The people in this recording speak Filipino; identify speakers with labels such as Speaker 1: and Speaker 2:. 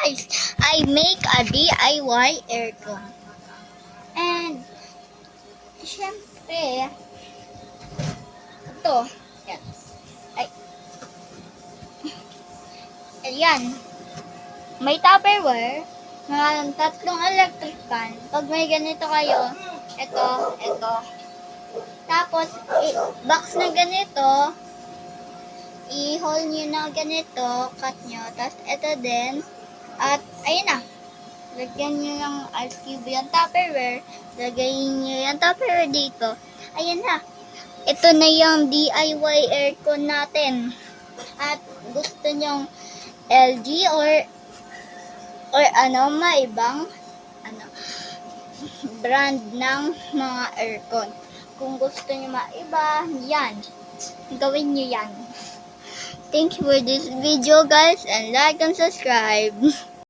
Speaker 1: guys, I make a DIY aircon. And, syempre, ito, yan. Ay, ayan. May Tupperware, mga tatlong electric fan. Pag may ganito kayo, ito. Tapos, box na ganito, i-hole nyo na ganito, cut nyo. Tapos, ito din. At, ayun na. Lagyan nyo ng ice cube yung Tupperware. Lagayin nyo yung Tupperware dito. Ayun na. Ito na yung DIY aircon natin. At, gusto nyong LG or maibang brand ng mga aircon. Kung gusto nyo maiba, yan. Gawin nyo yan. Thank you for this video, guys, and like and subscribe.